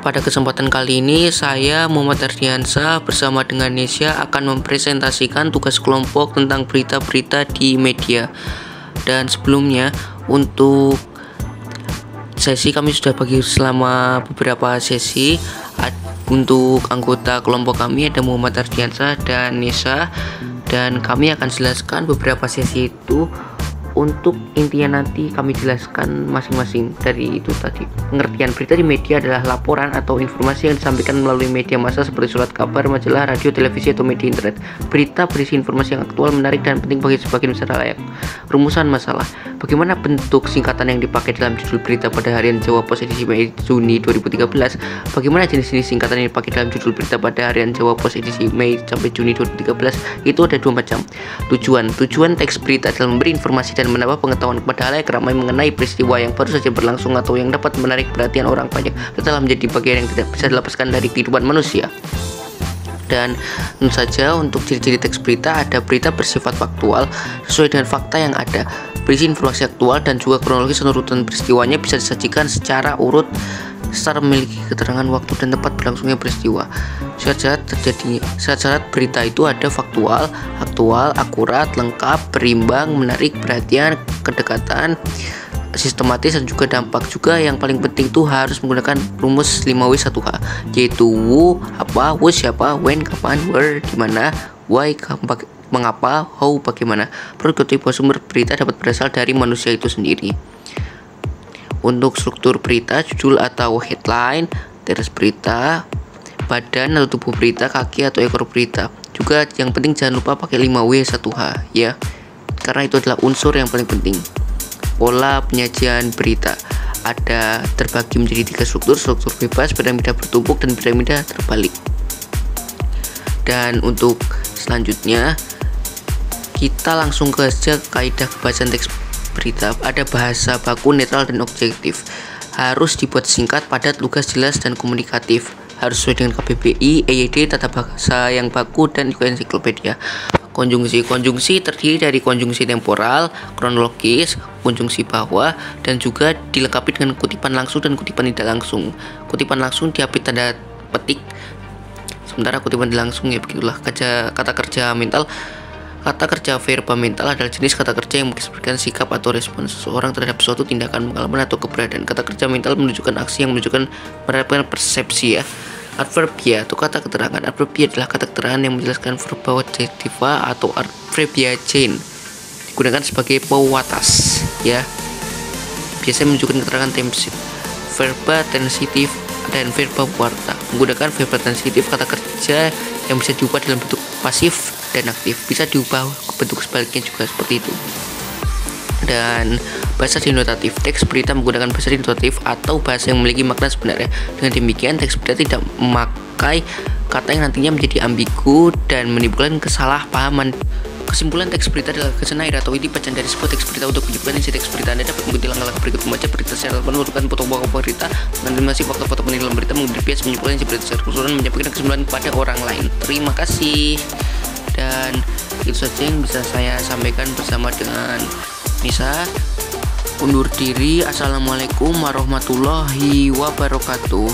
Pada kesempatan kali ini, saya Muhammad Ardiansyah bersama dengan Nesya akan mempresentasikan tugas kelompok tentang berita-berita di media. Dan sebelumnya, untuk sesi kami sudah bagi selama beberapa sesi. Untuk anggota kelompok kami ada Muhammad Ardiansyah dan Nesya, dan kami akan jelaskan beberapa sesi itu. Untuk intinya nanti kami jelaskan masing-masing dari itu tadi. Pengertian berita di media adalah laporan atau informasi yang disampaikan melalui media massa seperti surat kabar, majalah, radio, televisi, atau media internet. Berita berisi informasi yang aktual, menarik, dan penting bagi sebagian besar layak. Rumusan masalah. Bagaimana bentuk singkatan yang dipakai dalam judul berita pada harian Jawa Pos edisi Mei Juni 2013? Bagaimana jenis-jenis singkatan yang dipakai dalam judul berita pada harian Jawa Pos edisi Mei sampai Juni 2013? Itu ada dua macam. Tujuan teks berita adalah memberi informasi dan menambah pengetahuan kepada halayak ramai mengenai peristiwa yang baru saja berlangsung atau yang dapat menarik perhatian orang banyak, telah menjadi bagian yang tidak bisa dilepaskan dari kehidupan manusia. Dan tentu saja untuk ciri-ciri teks berita ada berita bersifat faktual sesuai dengan fakta yang ada, berisi informasi aktual dan juga kronologis urutan peristiwanya bisa disajikan secara urut serta memiliki keterangan waktu dan tempat berlangsungnya peristiwa. Syarat berita itu ada faktual, aktual, akurat, lengkap, berimbang, menarik perhatian, kedekatan, sistematis, dan juga dampak. Juga yang paling penting itu harus menggunakan rumus 5W1H, yaitu who, apa, who, siapa, when, kapan, where, dimana, why, mengapa, how, bagaimana. Perlu diketahui bahwa sumber berita dapat berasal dari manusia itu sendiri. Untuk struktur berita, judul atau headline, teras berita, badan atau tubuh berita, kaki atau ekor berita. Juga yang penting jangan lupa pakai 5W1H ya, karena itu adalah unsur yang paling penting. Pola penyajian berita ada terbagi menjadi 3 struktur bebas, piramida bertumpuk, dan piramida terbalik. Dan untuk selanjutnya kita langsung ke kaidah pembahasan teks berita. Ada bahasa baku, netral, dan objektif. Harus dibuat singkat, padat, lugas, jelas, dan komunikatif. Harus sesuai dengan KBBI, EYD, tata bahasa yang baku, dan juga ensiklopedia. Konjungsi terdiri dari konjungsi temporal, kronologis, konjungsi bawah, dan juga dilengkapi dengan kutipan langsung dan kutipan tidak langsung. Kutipan langsung diapit tanda petik, sementara kutipan tidak langsung ya begitulah. Kata kerja mental. Kata kerja verba mental adalah jenis kata kerja yang mengekspresikan sikap atau respon seseorang terhadap suatu tindakan, pengalaman, atau keberadaan. Kata kerja mental menunjukkan aksi yang menunjukkan persepsi ya. Adverbia atau kata keterangan. Adverbia adalah kata keterangan yang menjelaskan verba adjektiva atau adverbia chain, digunakan sebagai pewatas ya. Biasanya menunjukkan keterangan tensitif. Verba tensitif dan verba warta. Menggunakan verba tensitif, kata kerja yang bisa diubah dalam bentuk pasif dan aktif, bisa diubah ke bentuk sebaliknya juga seperti itu. Dan bahasa denotatif, teks berita menggunakan bahasa denotatif atau bahasa yang memiliki makna sebenarnya. Dengan demikian, teks berita tidak memakai kata yang nantinya menjadi ambigu dan menimbulkan kesalahpahaman. Kesimpulan teks berita adalah kesan akhir atau inti bacaan dari sebuah teks berita. Untuk menyebutkan isi teks berita, Anda dapat mengikuti langkah-langkah berikut: membaca berita secara menurunkan foto-foto berita, menganalisis fakta-fakta penting dalam berita, memberi bias, menyimpulkan isi berita secara keseluruhan, menyampaikan kesimpulan kepada orang lain. Terima kasih. Dan itu saja yang bisa saya sampaikan bersama dengan Nisa. Undur diri. Assalamualaikum warahmatullahi wabarakatuh.